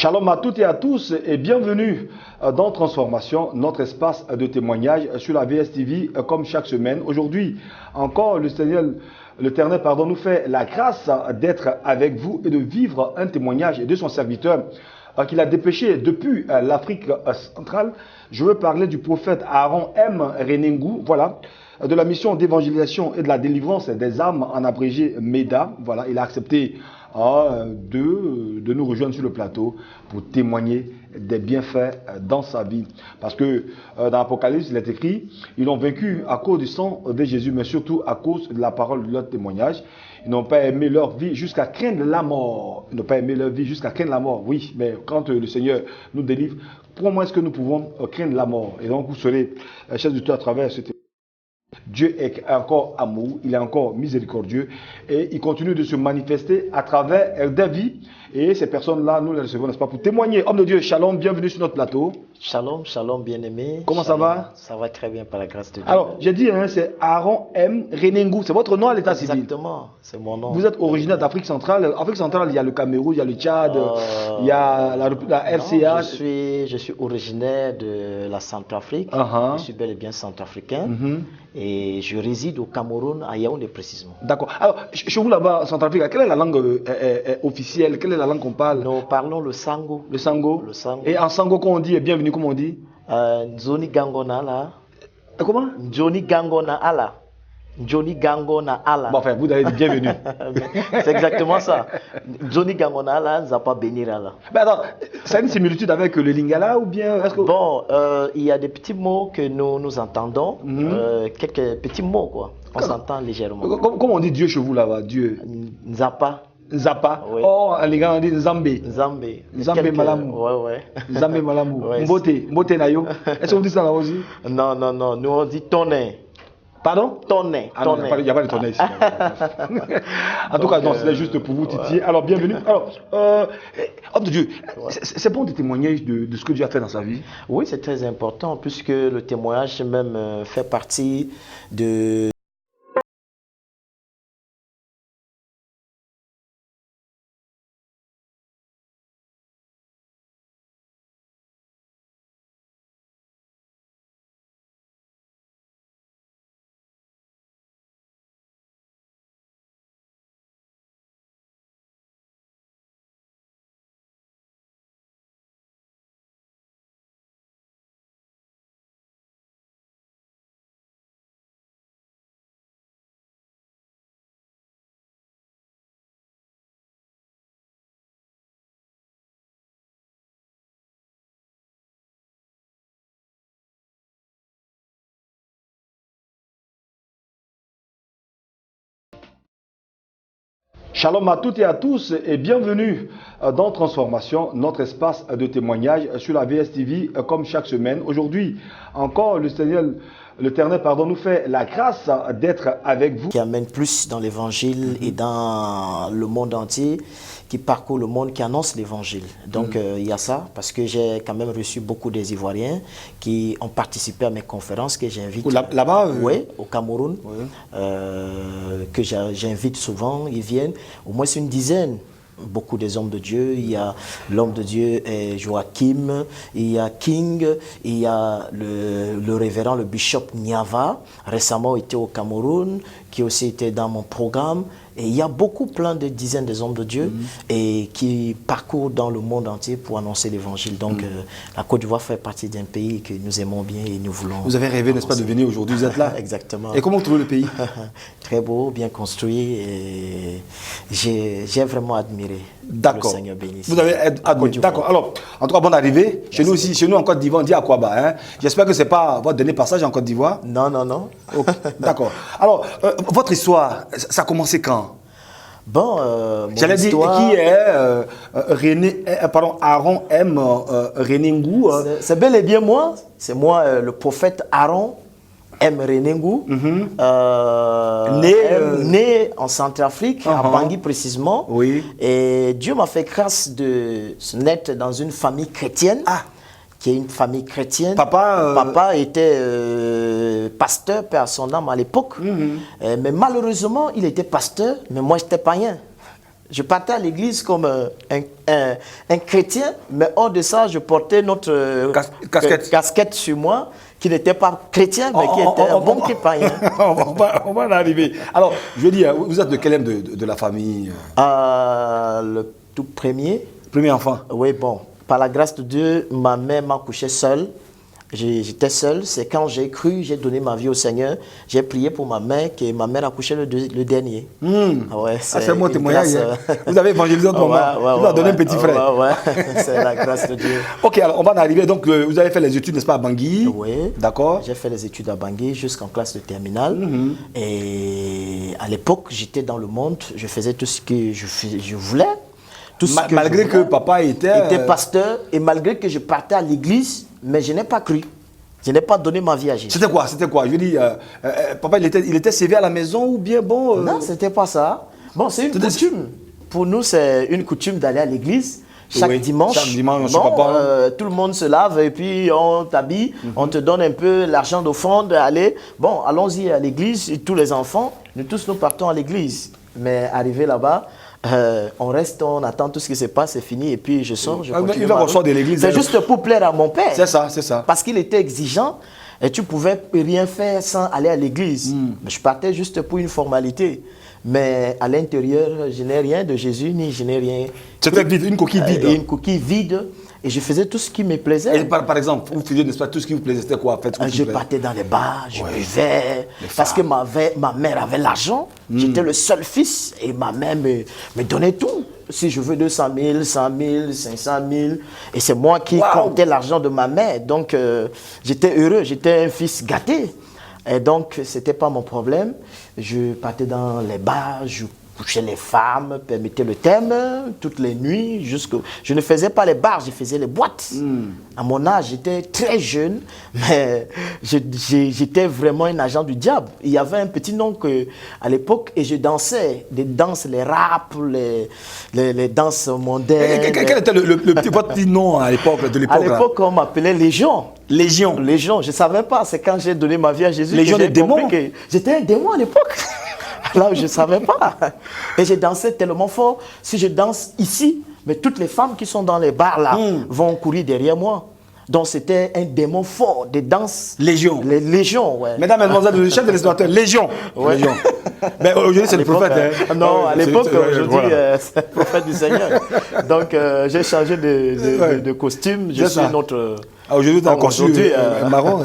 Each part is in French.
Shalom à toutes et à tous et bienvenue dans Transformation, notre espace de témoignage sur la VSTV comme chaque semaine. Aujourd'hui, encore l'Éternel nous fait la grâce d'être avec vous et de vivre un témoignage de son serviteur qu'il a dépêché depuis l'Afrique centrale. Je veux parler du prophète Aaron M. Renengou, voilà, de la mission d'évangélisation et de la délivrance des âmes, en abrégé MEDA. Voilà, il a accepté de nous rejoindre sur le plateau pour témoigner des bienfaits dans sa vie. Parce que dans l'Apocalypse, il est écrit, ils ont vaincu à cause du sang de Jésus, mais surtout à cause de la parole de leur témoignage. Ils n'ont pas aimé leur vie jusqu'à craindre la mort. Ils n'ont pas aimé leur vie jusqu'à craindre la mort. Oui, mais quand le Seigneur nous délivre, comment est-ce que nous pouvons craindre la mort? Et donc, vous serez chef de tout à travers ce témoignage. Dieu est encore amour, il est encore miséricordieux et il continue de se manifester à travers des vies. Et ces personnes-là, nous les recevons, n'est-ce pas, pour témoigner. Homme de Dieu, shalom, bienvenue sur notre plateau. Shalom, shalom, bien-aimé. Comment shalom. Ça va? Ça va très bien par la grâce de Dieu. Alors, j'ai dit, c'est Aaron M. Renengou. C'est votre nom à l'état civil? Exactement, c'est mon nom. Vous êtes originaire d'Afrique centrale. Afrique centrale, il y a le Cameroun, il y a le Tchad, il y a la RCA. Non, je suis originaire de la Centrafrique. Je suis bel et bien centrafricain. Et je réside au Cameroun, à Yaoundé précisément. D'accord. Alors, chez vous là-bas, en Centrafrique, quelle est la langue officielle? Quelle est la langue qu'on parle? Nous parlons le Sango. Le Sango. Le Sango. Et en Sango, comment on dit? Bienvenue, comment on dit? Nzoni Gangona là. Comment? Nzoni Gangona ala. Johnny Gangona ala. Bon, enfin, vous avez dit bienvenue. C'est exactement ça. Johnny Gangona ala, Zapa Benira là. Ben attends, ça a une similitude avec le Lingala ou bien est-ce que... Bon, il y a des petits mots que nous entendons, quelques petits mots quoi. On s'entend légèrement. Comment on dit Dieu chez vous là-bas? Dieu. Nzapa. Nzapa. Oui. Oh, les gars on dit Nzambé. Nzambé. Nzambé Malamu. Ouais. Nzambé Malamu. Ouais. Mbote Nayo. Est-ce qu'on dit ça là aussi? Non. Nous on dit tonnet. Pardon? Tonnet. Il n'y a pas de tonnet ici. En tout cas, non, c'est juste pour vous titiller. Alors, bienvenue. Alors, homme de Dieu, c'est bon de témoigner de ce que Dieu a fait dans sa vie? Oui, c'est très important, puisque le témoignage même fait partie de... Shalom à toutes et à tous et bienvenue dans Transformation, notre espace de témoignage sur la VSTV comme chaque semaine. Aujourd'hui, encore l'Éternel nous fait la grâce d'être avec vous. Qui amène plus dans l'évangile et dans le monde entier, qui parcourt le monde, qui annonce l'évangile. Donc il y a ça, parce que j'ai quand même reçu beaucoup des Ivoiriens qui ont participé à mes conférences que j'invite. Là-bas Oui, au Cameroun, que j'invite souvent, ils viennent, au moins c'est une dizaine. Beaucoup des hommes de Dieu, il y a l'homme de Dieu Joachim, il y a King, il y a le révérend, le bishop Niava, récemment était au Cameroun, qui aussi était dans mon programme. Et il y a plein de dizaines des hommes de Dieu et qui parcourent dans le monde entier pour annoncer l'évangile. Donc la Côte d'Ivoire fait partie d'un pays que nous aimons bien et nous voulons. Vous avez rêvé, n'est-ce pas, de venir aujourd'hui, vous êtes là? Exactement. Et comment vous trouvez le pays? Très beau, bien construit et j'ai vraiment admiré. D'accord. Le Seigneur bénisse. Vous avez admiré. D'accord. Alors, en tout cas, bonne arrivée. Chez nous aussi, chez nous en Côte d'Ivoire, on dit Akwaba. Hein? J'espère que ce n'est pas votre dernier passage en Côte d'Ivoire. Non. Okay. D'accord. Alors, votre histoire, ça a commencé quand? Bon, j'allais dire, qui est Aaron M. Renengou? C'est bel et bien moi. C'est moi, le prophète Aaron M. Renengou, né en Centrafrique, à Bangui précisément. Oui. Et Dieu m'a fait grâce de naître dans une famille chrétienne. Qui est une famille chrétienne. Papa était pasteur, père à son âme à l'époque. Mais malheureusement, il était pasteur, mais moi j'étais païen. Je partais à l'église comme un chrétien, mais hors de ça, je portais notre casquette sur moi, qui n'était pas chrétien, mais qui était un bon païen. On va en arriver. Alors, je veux dire, vous êtes de quel aime de la famille? Le tout premier. Premier enfant? Oui, bon. Par la grâce de Dieu, ma mère m'a couché seule. J'étais seul. C'est quand j'ai cru, j'ai donné ma vie au Seigneur. J'ai prié pour ma mère, que ma mère a couché le dernier. Ouais, c'est un bon témoignage. Vous avez évangélisé votre maman. Vous avez donné un petit frère. C'est la grâce de Dieu. Ok, alors on va en arriver. Donc, vous avez fait les études, n'est-ce pas, à Bangui? Oui. D'accord. J'ai fait les études à Bangui jusqu'en classe de terminale. Et à l'époque, j'étais dans le monde. Je faisais tout ce que je voulais. Malgré que papa était pasteur et malgré que je partais à l'église, mais je n'ai pas cru. Je n'ai pas donné ma vie à Jésus. C'était quoi? Je veux dire, papa, il était servi à la maison ou bien bon Non, c'était pas ça. Bon, c'est une coutume. Pour nous, c'est une coutume d'aller à l'église chaque dimanche. Chaque dimanche, bon, papa. Tout le monde se lave et puis on t'habille, on te donne un peu l'argent d'offrande. Allez, bon, allons-y à l'église. Tous les enfants, nous tous, nous partons à l'église. Mais arrivé là-bas, on reste, on attend tout ce qui se passe, c'est fini, et puis je sors, je continue. De l'église. C'est juste pour plaire à mon père. C'est ça, c'est ça. Parce qu'il était exigeant, et tu pouvais rien faire sans aller à l'église. Je partais juste pour une formalité. Mais à l'intérieur, je n'ai rien de Jésus, ni je n'ai rien. C'était vide, une coquille vide. Une coquille vide. Et je faisais tout ce qui me plaisait. Et par exemple, vous faisiez, n'est-ce pas, tout ce qui vous plaisait, c'était quoi? Je partais dans les bars, je buvais, parce que ma mère avait l'argent. J'étais le seul fils et ma mère me donnait tout. Si je veux 200 000, 100 000, 500 000. Et c'est moi qui comptais l'argent de ma mère. Donc, j'étais heureux, j'étais un fils gâté. Et donc, ce n'était pas mon problème. Je partais dans les bars, je couchais les femmes, permettez le thème, toutes les nuits. Je ne faisais pas les bars, je faisais les boîtes. À mon âge, j'étais très jeune, mais j'étais vraiment un agent du diable. Il y avait un petit nom à l'époque, et je dansais des danses, les raps, les danses mondaines. Quel était votre petit nom à l'époque de l'époque? À l'époque, on m'appelait Légion. Légion. Légion, je ne savais pas. C'est quand j'ai donné ma vie à Jésus. Légion des démons. J'étais un démon à l'époque. Là où je ne savais pas. Et j'ai dansé tellement fort. Si je danse ici, mais toutes les femmes qui sont dans les bars là vont courir derrière moi. Donc c'était un démon fort de danse. Légion. Les légions, ouais. Mesdames, Mesdemoiselles, le chef de l'exploiteur, Légion. Ouais. Légion. Mais aujourd'hui, c'est le prophète. Non, à l'époque, aujourd'hui, c'est le prophète du Seigneur. Donc j'ai changé de costume. Je suis notre... Aujourd'hui, tu as un costume marron,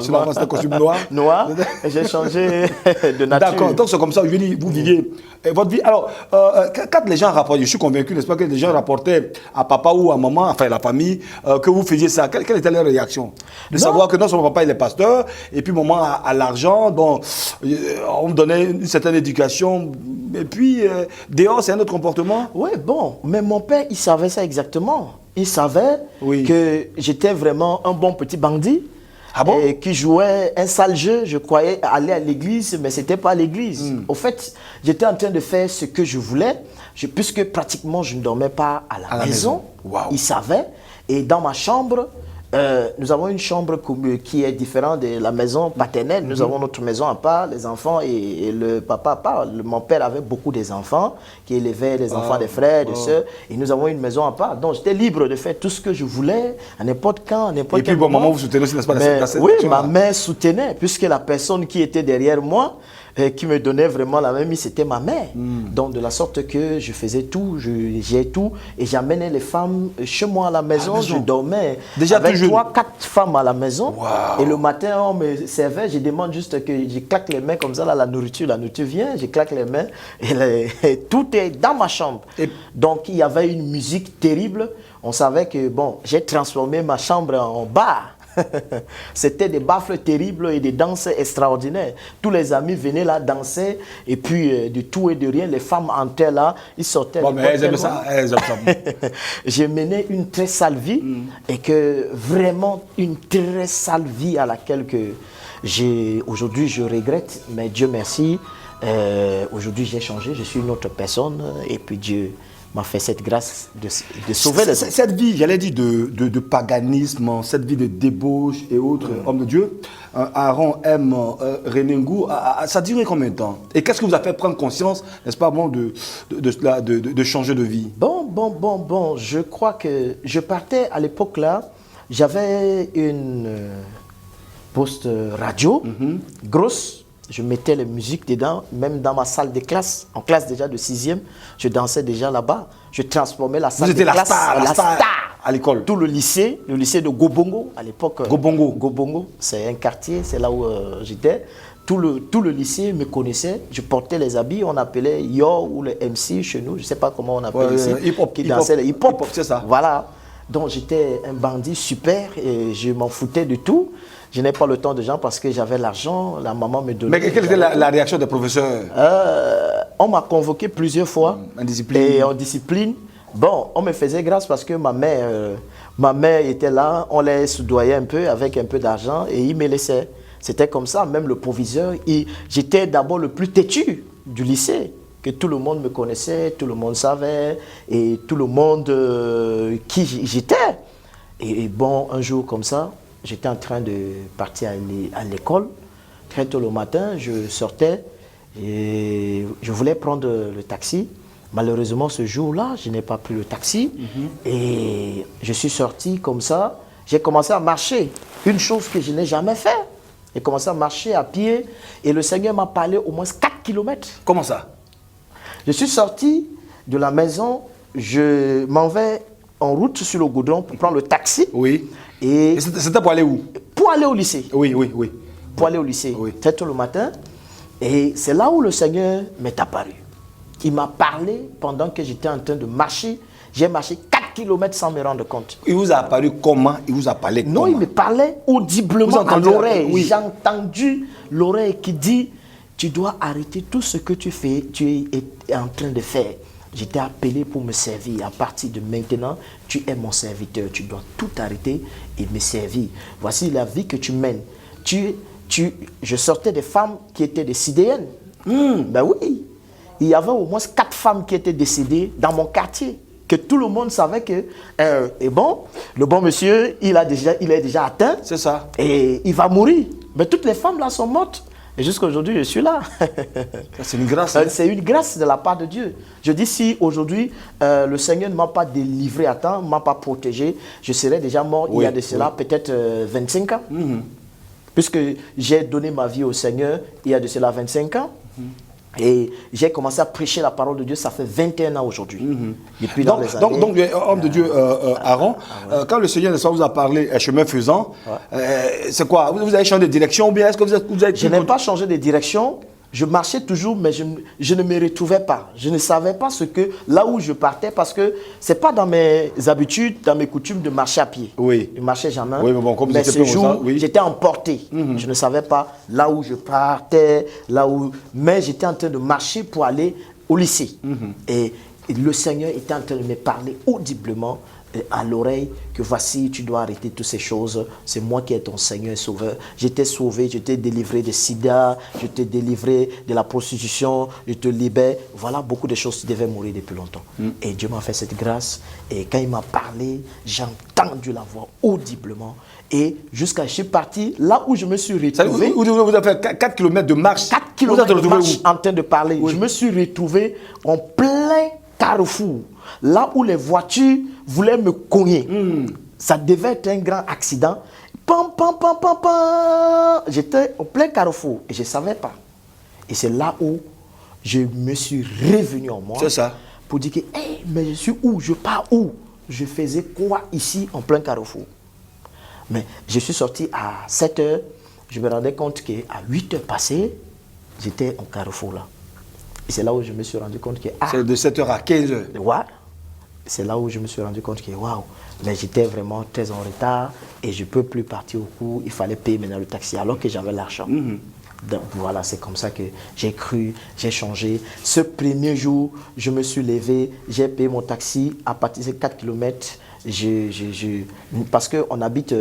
c'est un costume noir. Noir, et j'ai changé de nature. D'accord, donc c'est comme ça, je dis, vous viviez votre vie. Alors, quand les gens rapportent, je suis convaincu, n'est-ce pas, que les gens rapportaient à papa ou à maman, enfin la famille, que vous faisiez ça, quelle était leur réaction? De savoir que non, son papa il est pasteur, et puis maman a l'argent, donc on me donnait une certaine éducation, et puis dehors, c'est un autre comportement? Oui, bon, mais mon père, il savait ça exactement. Il savait que j'étais vraiment un bon petit bandit. Ah bon? Et qui jouait un sale jeu. Je croyais aller à l'église, mais ce n'était pas à l'église. Au fait, j'étais en train de faire ce que je voulais, puisque pratiquement je ne dormais pas à la maison. Wow. Il savait. Et dans ma chambre, nous avons une chambre qui est différente de la maison paternelle. Nous avons notre maison à part, les enfants et le papa à part. Mon père avait beaucoup des enfants qui élevaient les enfants des frères, des sœurs. Et nous avons une maison à part. Donc j'étais libre de faire tout ce que je voulais, à n'importe quand, à n'importe quel moment. Et puis, maman vous soutenait aussi, n'est-ce pas, dans cette oui, ma mère soutenait, puisque la personne qui était derrière moi, qui me donnait vraiment la même, c'était ma mère. Donc de la sorte que je faisais tout, j'ai tout, et j'amenais les femmes chez moi à la maison, je dormais déjà avec toujours 3-4 femmes à la maison. Wow. Et le matin, on me servait, je demande juste que je claque les mains comme ça, là, la nourriture vient, je claque les mains, et tout est dans ma chambre. Donc il y avait une musique terrible, on savait que, bon, j'ai transformé ma chambre en bar. C'était des baffles terribles et des danses extraordinaires. Tous les amis venaient là danser et puis de tout et de rien, les femmes entraient là, ils sortaient. Bon, mais elles aiment ça, J'ai mené une très sale vie et que vraiment une très sale vie à laquelle aujourd'hui je regrette, mais Dieu merci, aujourd'hui j'ai changé, je suis une autre personne et puis Dieu m'a fait cette grâce de sauver les autres. Cette vie, j'allais dire, de paganisme, cette vie de débauche et autres, homme de Dieu, Aaron M. René Ngou, ça a duré combien de temps? Et qu'est-ce qui vous a fait prendre conscience, n'est-ce pas, bon, de changer de vie? Bon, je crois que je partais à l'époque là, j'avais une poste radio, grosse. Je mettais les musiques dedans, même dans ma salle de classe, en classe déjà de 6e, je dansais déjà là-bas. Je transformais la salle de classe en la star à l'école. Tout le lycée de Gobongo à l'époque. Gobongo, c'est un quartier, c'est là où j'étais. Tout le lycée me connaissait. Je portais les habits, on appelait Yo ou le MC chez nous, je ne sais pas comment on appelle ici. Qui dansait le hip-hop. C'est ça. Voilà. Donc j'étais un bandit super et je m'en foutais de tout. Je n'ai pas le temps de gens parce que j'avais l'argent, la maman me donnait. Mais quelle était la réaction des professeurs? On m'a convoqué plusieurs fois. En discipline. Et en discipline. Bon, on me faisait grâce parce que ma mère était là, on les soudoyait un peu avec un peu d'argent et il me laissait. C'était comme ça, même le proviseur. J'étais d'abord le plus têtu du lycée, que tout le monde me connaissait, tout le monde savait, et tout le monde qui j'étais. Et bon, un jour comme ça, j'étais en train de partir à l'école. Très tôt le matin, je sortais et je voulais prendre le taxi. Malheureusement, ce jour-là, je n'ai pas pris le taxi. Et je suis sorti comme ça. J'ai commencé à marcher. Une chose que je n'ai jamais fait. J'ai commencé à marcher à pied. Et le Seigneur m'a parlé au moins 4 kilomètres. Comment ça? Je suis sorti de la maison. Je m'en vais en route sur le goudron pour prendre le taxi. Oui. Et c'était pour aller où? Pour aller au lycée. Oui. Pour aller au lycée. Oui. Très tôt le matin. Et c'est là où le Seigneur m'est apparu. Il m'a parlé pendant que j'étais en train de marcher. J'ai marché 4 kilomètres sans me rendre compte. Il vous a apparu comment? Il vous a parlé comment? Non, il me parlait audiblement à l'oreille. Oui. J'ai entendu l'oreille qui dit, tu dois arrêter tout ce que tu fais, tu es en train de faire. J'étais appelé pour me servir. À partir de maintenant, tu es mon serviteur. Tu dois tout arrêter et me servir. Voici la vie que tu mènes. Je sortais des femmes qui étaient des CDN. Ben oui. Il y avait au moins 4 femmes qui étaient décédées dans mon quartier. Que tout le monde savait que, le bon monsieur, il est déjà atteint. C'est ça. Et il va mourir. Mais toutes les femmes là sont mortes. Et jusqu'à aujourd'hui, je suis là. C'est une grâce. Hein? C'est une grâce de la part de Dieu. Je dis, si aujourd'hui, le Seigneur ne m'a pas délivré à temps, ne m'a pas protégé, je serais déjà mort il y a de cela peut-être 25 ans. Puisque j'ai donné ma vie au Seigneur il y a de cela 25 ans. Et j'ai commencé à prêcher la parole de Dieu, ça fait 21 ans aujourd'hui. Depuis dans les années. Donc, homme de Dieu, Aaron, quand le Seigneur vous a parlé chemin faisant, c'est quoi? Vous avez changé de direction ou bien est-ce que vous avez... Je n'ai pas changé de direction. Je marchais toujours, mais je ne me retrouvais pas. Je ne savais pas là où je partais, parce que ce n'est pas dans mes habitudes, dans mes coutumes de marcher à pied. Oui. Je marchais jamais. Oui, mais bon, comme mais ce jour, j'étais emporté. Je ne savais pas là où je partais, mais j'étais en train de marcher pour aller au lycée. Et le Seigneur était en train de me parler audiblement à l'oreille que voici, tu dois arrêter toutes ces choses. C'est moi qui est ton Seigneur et Sauveur. Je t'ai sauvé, je t'ai délivré de sida, je t'ai délivré de la prostitution, je te libère. Voilà beaucoup de choses qui devaient mourir depuis longtemps. Et Dieu m'a fait cette grâce. Et quand il m'a parlé, j'ai entendu la voix audiblement. Et jusqu'à je suis parti là où je me suis retrouvé. Vous avez fait 4 km de marche. 4 km de marche en train de parler. Oui. Je me suis retrouvé en plein carrefour. Là où les voitures voulaient me cogner. Ça devait être un grand accident. Pam, pam, pam, pam, pam. J'étais au plein carrefour et je ne savais pas. Et c'est là où je me suis revenu en moi. C'est ça. Pour dire que, hey, mais je suis où? Je pars où? Je faisais quoi ici en plein carrefour? Mais je suis sorti à 7 h. Je me rendais compte qu'à 8 h passées, j'étais en carrefour là. Et c'est là où je me suis rendu compte que... c'est de 7 h à 15 h. Ouais. C'est là où je me suis rendu compte que, waouh, mais j'étais vraiment très en retard et je ne peux plus partir au cours. Il fallait payer maintenant le taxi alors que j'avais l'argent. Donc voilà, c'est comme ça que j'ai cru, j'ai changé. Ce premier jour, je me suis levé, j'ai payé mon taxi à partir de 4 km. Parce qu'on habite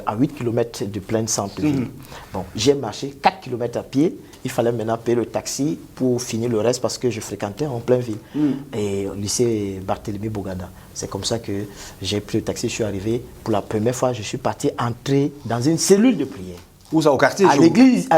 à 8 km de plein centre-ville. Bon, j'ai marché 4 km à pied. Il fallait maintenant payer le taxi pour finir le reste parce que je fréquentais en pleine ville. Et au lycée Barthélemy Boganda. C'est comme ça que j'ai pris le taxi, je suis arrivé. Pour la première fois, je suis parti entrer dans une cellule de prière. Où ça, au quartier? À l'église,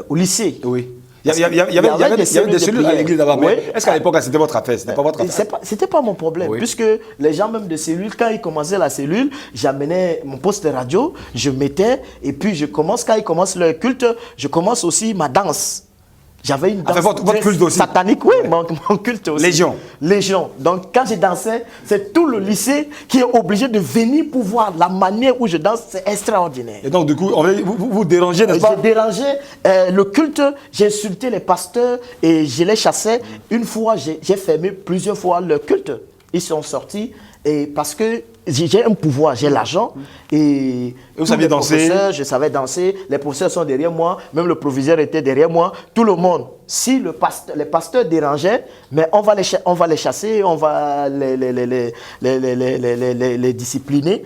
au lycée. Oui. Il y avait des cellules à l'église là-bas. Oui. Est-ce qu'à l'époque, c'était votre affaire? C'était pas votre affaire? C'était pas mon problème. Oui. Puisque les gens même de cellules, quand ils commençaient la cellule, j'amenais mon poste de radio, je mettais, et puis quand ils commencent leur culte, je commence aussi ma danse. J'avais une danse votre culte aussi? satanique, oui, mon culte aussi. Légion. Donc quand je dansais, c'est tout le lycée qui est obligé de venir pour voir la manière où je danse, c'est extraordinaire. Et donc du coup, vous dérangez, n'est-ce pas? J'ai dérangé le culte, j'ai insulté les pasteurs et je les chassais. Une fois, j'ai fermé plusieurs fois le culte. Ils sont sortis et parce que j'ai un pouvoir, j'ai l'argent et vous saviez danser? Je savais danser, les professeurs sont derrière moi, même le proviseur était derrière moi, tout le monde. Si les pasteurs dérangeaient, mais on va les chasser, on va les discipliner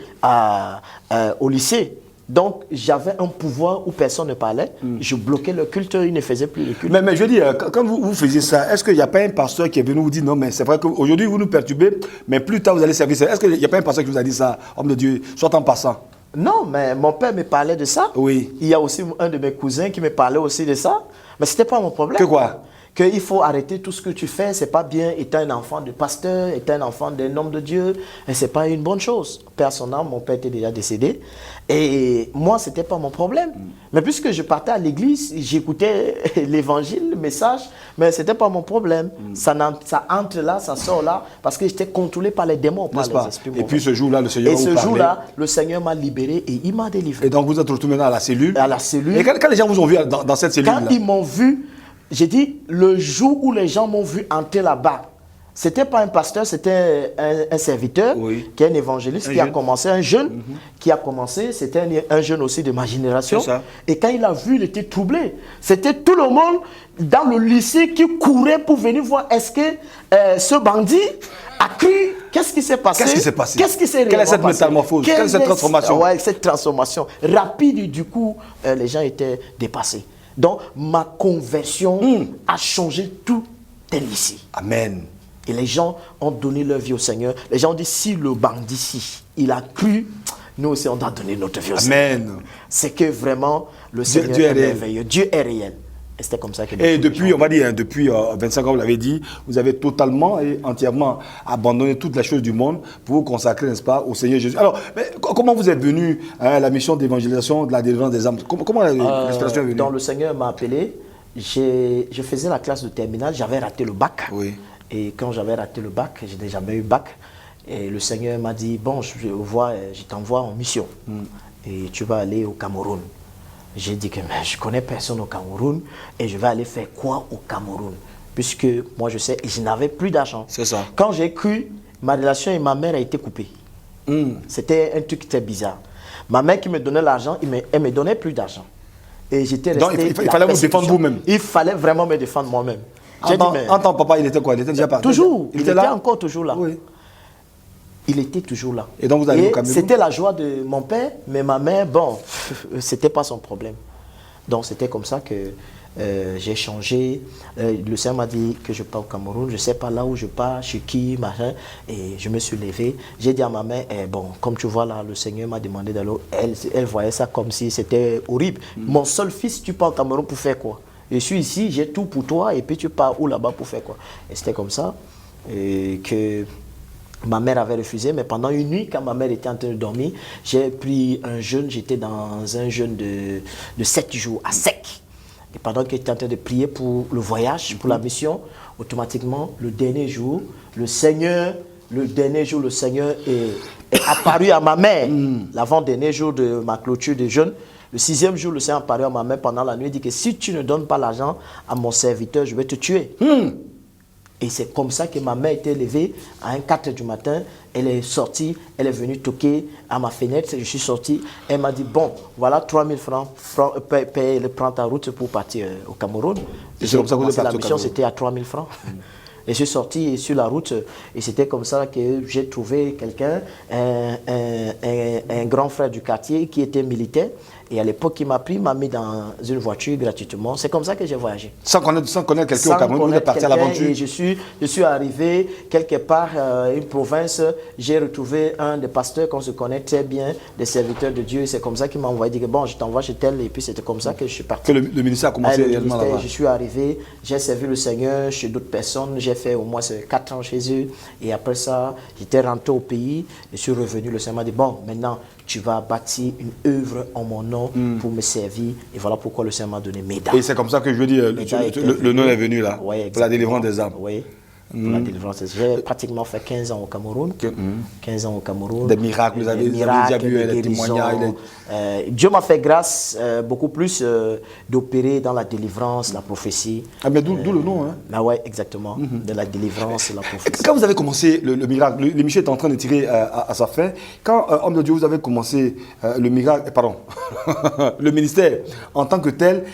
au lycée. Donc, j'avais un pouvoir où personne ne parlait. Je bloquais le culte, ils ne faisaient plus le culte. Mais je veux dire, quand vous faisiez ça, est-ce qu'il n'y a pas un pasteur qui est venu vous dire non, mais c'est vrai qu'aujourd'hui vous nous perturbez, mais plus tard vous allez servir ça? Est-ce qu'il n'y a pas un pasteur qui vous a dit ça, homme de Dieu, soit en passant? Non, mais mon père me parlait de ça. Oui. Il y a aussi un de mes cousins qui me parlait aussi de ça. Mais ce n'était pas mon problème. Que quoi? Qu'il faut arrêter tout ce que tu fais, c'est pas bien, étant un enfant de pasteur, étant un enfant d'un homme de Dieu, et c'est pas une bonne chose. Père son âme, mon père était déjà décédé, et moi, c'était pas mon problème. Mais puisque je partais à l'église, j'écoutais l'évangile, le message, mais c'était pas mon problème. Ça entre là, ça sort là, parce que j'étais contrôlé par les démons, par les esprits mauvais. Et puis ce jour-là, le Seigneur vous parlait. Et ce jour-là, le Seigneur m'a libéré et il m'a délivré. Et donc vous êtes retourné maintenant à la cellule. À la cellule. Et quand les gens vous ont vu dans cette cellule-là? Quand ils m'ont vu, j'ai dit, le jour où les gens m'ont vu entrer là-bas, ce n'était pas un pasteur, c'était un serviteur, qui est un évangéliste, qui a commencé, un jeune, qui a commencé, c'était un jeune aussi de ma génération. Et quand il a vu, il était troublé. C'était tout le monde dans le lycée qui courait pour venir voir, est-ce que ce bandit a cru, qu'est-ce qui s'est passé? Qu'est-ce qui s'est passé? Qu'est-ce qui s'est Quelle est cette métamorphose? Quelle est cette transformation? Ouais, cette transformation rapide, du coup, les gens étaient dépassés. Donc, ma conversion a changé tout un lycée. Amen. Et les gens ont donné leur vie au Seigneur. Les gens ont dit, si le bandit, il a cru, nous aussi, on doit donner notre vie au Seigneur. Amen. C'est que vraiment, le Seigneur est merveilleux. Dieu est réel. Et c'était comme ça que... Et depuis, on va dire, depuis 25 ans, vous l'avez dit, vous avez totalement et entièrement abandonné toutes les choses du monde pour vous consacrer, n'est-ce pas, au Seigneur Jésus. Alors, mais comment vous êtes venu à la mission d'évangélisation, de la délivrance des âmes? Comment l'inspiration est venue? Dans le Seigneur m'a appelé, je faisais la classe de terminale, j'avais raté le bac. Oui. Et quand j'avais raté le bac, je n'ai jamais eu bac. Et le Seigneur m'a dit, bon, je t'envoie en mission. Et tu vas aller au Cameroun. J'ai dit que je ne connais personne au Cameroun et je vais aller faire quoi au Cameroun? Puisque moi je sais, je n'avais plus d'argent. C'est ça. Quand j'ai cru, ma relation avec ma mère a été coupée. C'était un truc très bizarre. Ma mère qui me donnait l'argent, elle ne me donnait plus d'argent. Et j'étais resté... Donc il fallait vous défendre vous-même? Il fallait vraiment me défendre moi-même. En tant que papa, il était quoi? Il était déjà parti? Toujours. Il était encore toujours là. Oui. Il était toujours là. Et donc vous allez au Cameroun? C'était la joie de mon père, mais ma mère, bon, c'était pas son problème. Donc c'était comme ça que j'ai changé. Le Seigneur m'a dit que je pars au Cameroun. Je ne sais pas là où je pars, chez qui, machin. Et je me suis levé. J'ai dit à ma mère, bon, comme tu vois là, le Seigneur m'a demandé d'aller. Elle voyait ça comme si c'était horrible. Mon seul fils, tu pars au Cameroun pour faire quoi? Je suis ici, j'ai tout pour toi, et puis tu pars où là-bas pour faire quoi? Et c'était comme ça que ma mère avait refusé, mais pendant une nuit, quand ma mère était en train de dormir, j'ai pris un jeûne, j'étais dans un jeûne de 7 jours à sec. Et pendant qu'elle était en train de prier pour le voyage, pour la mission, automatiquement, le dernier jour, le Seigneur est apparu à ma mère. L'avant-dernier jour de ma clôture de jeûne, le 6e jour, le Seigneur est apparu à ma mère pendant la nuit, il dit que si tu ne donnes pas l'argent à mon serviteur, je vais te tuer. Et c'est comme ça que ma mère était levée à 4h du matin. Elle est sortie, elle est venue toquer à ma fenêtre. Je suis sorti. Elle m'a dit, bon, voilà 3000 francs, prends ta route pour partir au Cameroun. Et c'est comme ça que vous êtes parti la mission, c'était à 3000 francs. Et je suis sorti sur la route et c'était comme ça que j'ai trouvé quelqu'un, un grand frère du quartier qui était militaire. Et à l'époque, il m'a pris, m'a mis dans une voiture gratuitement. C'est comme ça que j'ai voyagé. Sans connaître quelqu'un au Cameroun, vous êtes parti à l'aventure. Et je suis arrivé quelque part, une province, j'ai retrouvé un des pasteurs qu'on se connaît très bien, des serviteurs de Dieu. C'est comme ça qu'il m'a envoyé, dit que bon, je t'envoie chez tel. Et puis c'était comme ça que je suis parti. Que le ministère a commencé réellement là-bas. Je suis arrivé, j'ai servi le Seigneur chez d'autres personnes. J'ai fait au moins 4 ans chez eux. Et après ça, j'étais rentré au pays. Je suis revenu. Le Seigneur m'a dit, bon, maintenant, tu vas bâtir une œuvre en mon nom pour me servir. Et voilà pourquoi le Seigneur m'a donné Méda. Et c'est comme ça que je veux dire, le nom est venu là, oui, pour la délivrance des âmes. Oui, pour la délivrance. J'ai pratiquement fait 15 ans au Cameroun. 15 ans au Cameroun. Des miracles, vous avez déjà vu les témoignages. Dieu m'a fait grâce beaucoup plus d'opérer dans la délivrance, la prophétie. Ah, mais d'où le nom, hein? Ah ouais, exactement. De la délivrance et la prophétie. Quand vous avez commencé le miracle, l'émission est en train de tirer à sa fin. Quand, homme de Dieu, vous avez commencé le miracle, pardon, le ministère en tant que tel,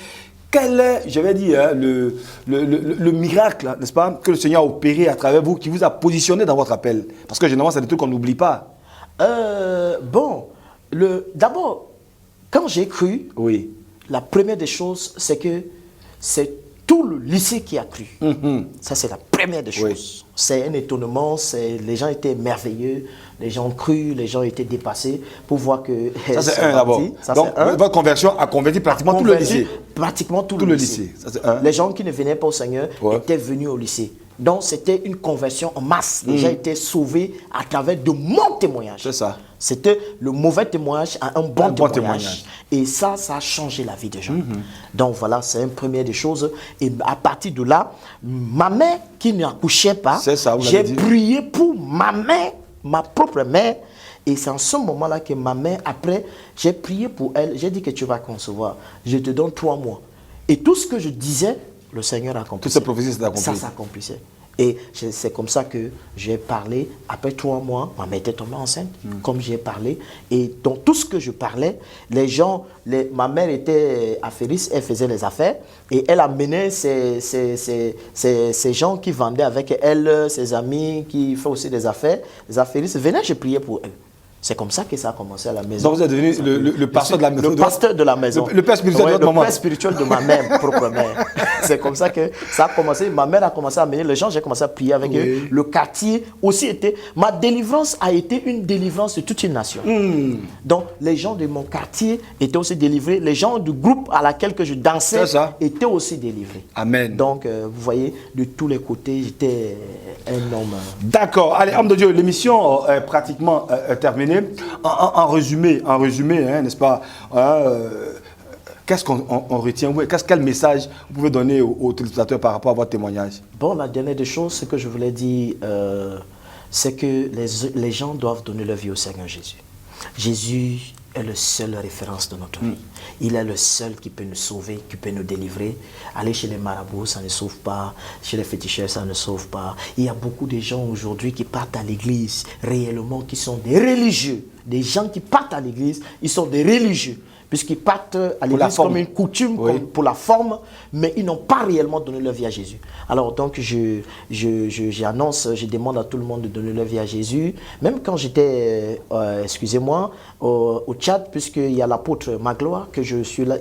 quel est, je vais dire, le miracle, n'est-ce pas, que le Seigneur a opéré à travers vous, qui vous a positionné dans votre appel? Parce que généralement, c'est des trucs qu'on n'oublie pas. Bon, d'abord, quand j'ai cru, oui, la première des choses, c'est que c'est tout le lycée qui a cru. Ça, c'est la première des choses. Oui. C'est un étonnement, les gens étaient merveilleux, les gens ont cru, les gens étaient dépassés pour voir que... Ça, c'est un d'abord. Donc, votre conversion a converti pratiquement tout le lycée. Pratiquement tout le lycée. Ça, c'est un. Les gens qui ne venaient pas au Seigneur étaient venus au lycée. Donc, c'était une conversion en masse. Les gens étaient sauvés à travers de mon témoignage. C'est ça. C'était le mauvais témoignage à un bon témoignage. Et ça a changé la vie des gens. Donc voilà, c'est une première des choses. Et à partir de là, ma mère qui n'accouchait pas, j'ai prié pour ma mère, ma propre mère. Et c'est en ce moment-là que ma mère, après, j'ai prié pour elle. J'ai dit que tu vas concevoir. Je te donne 3 mois. Et tout ce que je disais, le Seigneur accomplissait. Toutes ces prophéties s'accomplissent. Ça s'accomplissait. Et c'est comme ça que j'ai parlé. Après 3 mois, ma mère était tombée enceinte, comme j'ai parlé. Et dans tout ce que je parlais, les gens, ma mère était affairiste, elle faisait les affaires. Et elle amenait ces gens qui vendaient avec elle, ses amis qui font aussi des affaires. Les affairistes venaient, je priais pour eux. C'est comme ça que ça a commencé à la maison. Donc vous êtes devenu le pasteur de la maison. Le pasteur de la maison. Le père spirituel de votre maman. Le père spirituel de ma mère, propre mère. C'est comme ça que ça a commencé. Ma mère a commencé à amener les gens, j'ai commencé à prier avec eux. Le quartier aussi était... Ma délivrance a été une délivrance de toute une nation. Donc les gens de mon quartier étaient aussi délivrés. Les gens du groupe à laquelle que je dansais étaient aussi délivrés. Amen. Donc vous voyez, de tous les côtés, j'étais un homme. D'accord. Allez, homme de Dieu, l'émission est pratiquement terminée. En résumé, hein, n'est-ce pas, qu'est-ce qu'on retient? Quel message vous pouvez donner aux téléspectateurs par rapport à votre témoignage? Bon, la dernière des choses, ce que je voulais dire, c'est que les gens doivent donner leur vie au Seigneur Jésus. Jésus est le seul référence de notre vie. Il est le seul qui peut nous sauver, qui peut nous délivrer. Aller chez les marabouts, ça ne sauve pas. Chez les féticheurs, ça ne sauve pas. Il y a beaucoup de gens aujourd'hui qui partent à l'église, réellement, qui sont des religieux. Des gens qui partent à l'église, ils sont des religieux. Puisqu'ils partent à l'église comme une coutume, comme pour la forme, mais ils n'ont pas réellement donné leur vie à Jésus. Alors donc j'annonce, je demande à tout le monde de donner leur vie à Jésus. Même quand j'étais, excusez-moi, au Tchad, puisqu'il y a l'apôtre Magloire, que je suis là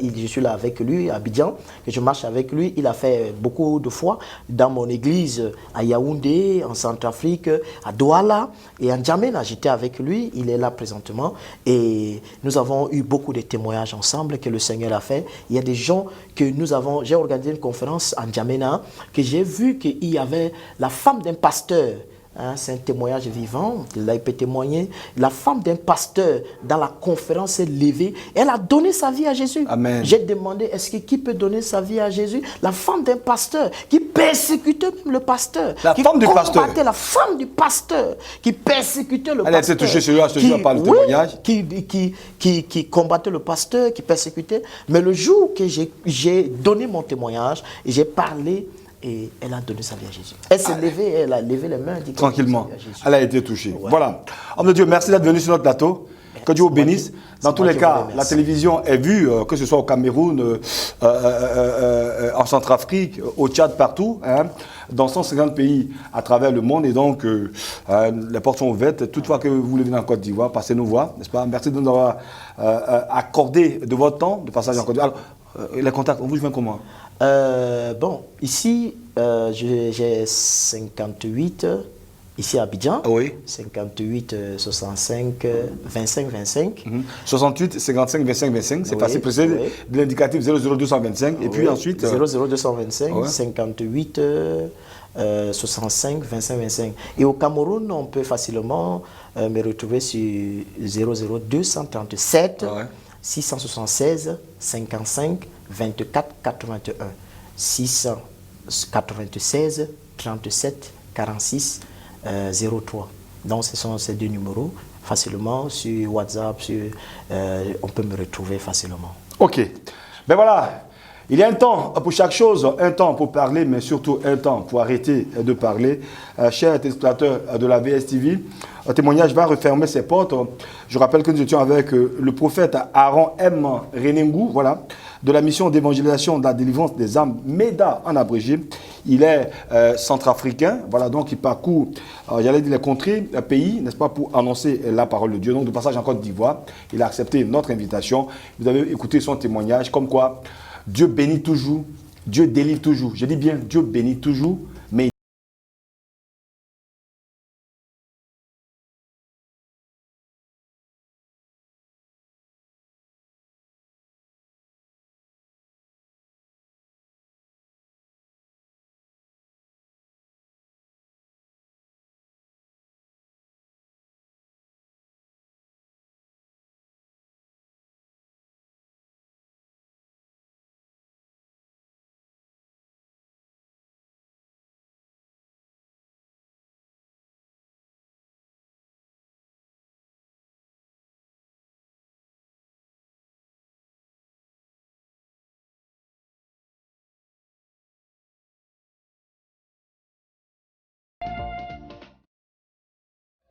avec lui, à Abidjan, que je marche avec lui. Il a fait beaucoup de fois dans mon église à Yaoundé, en Centrafrique, à Douala et en N'Djamena. J'étais avec lui, il est là présentement. Et nous avons eu beaucoup de témoignages ensemble que le Seigneur a fait. Il y a des gens que j'ai organisé une conférence en N'Djamena, que j'ai vu qu'il y avait la femme d'un pasteur. C'est un témoignage vivant, il peut témoigner. La femme d'un pasteur, dans la conférence, s'est levée. Elle a donné sa vie à Jésus. J'ai demandé, qui peut donner sa vie à Jésus? La femme d'un pasteur qui persécutait même le pasteur. La femme du pasteur. La femme du pasteur qui persécutait le pasteur. Elle a été touchée sur lui par le témoignage. Qui combattait le pasteur, qui persécutait. Mais le jour que j'ai donné mon témoignage, et j'ai parlé, et elle a donné sa vie à Jésus. Elle s'est levée, elle a levé les mains. Tranquillement. Elle a été touchée. Voilà. Homme de Dieu, merci d'être venu sur notre plateau. Que Dieu vous bénisse. Dans tous les cas, la remercie. télévision est vue, que ce soit au Cameroun, en Centrafrique, au Tchad, partout, hein, dans 150 pays à travers le monde. Et donc, les portes sont ouvertes. Toutefois que vous voulez venir en Côte d'Ivoire, passez nous voir, n'est-ce pas? Merci de nous avoir accordé de votre temps de passage en Côte d'Ivoire. Alors, les contacts, on vous joint comment? Bon, ici, j'ai 58, ici à Abidjan, Oui. 58 65 25 25. 68 55 25 25, c'est Oui, facile, précédé oui. de l'indicatif 00225. Et puis ensuite. 00225 ouais. 58 65 25 25. Et au Cameroun, on peut facilement me retrouver sur 00237 Ouais. 676 55 24 81. 696 37 46 03. Donc ce sont ces deux numéros. Facilement sur WhatsApp, on peut me retrouver facilement. Ok. Ben voilà. Il y a un temps pour chaque chose, un temps pour parler, mais surtout un temps pour arrêter de parler. Chers téléspectateurs de la VSTV, un témoignage va refermer ses portes. Je rappelle que nous étions avec le prophète Aaron M. Renengou, voilà, de la mission d'évangélisation de la délivrance des âmes, MEDA en abrégé. Il est centrafricain, voilà, donc il parcourt, j'allais dire les contrées, pays, n'est-ce pas, pour annoncer la parole de Dieu. Donc de passage en Côte d'Ivoire, il a accepté notre invitation. Vous avez écouté son témoignage, comme quoi Dieu bénit toujours, Dieu délivre toujours. Je dis bien, Dieu bénit toujours,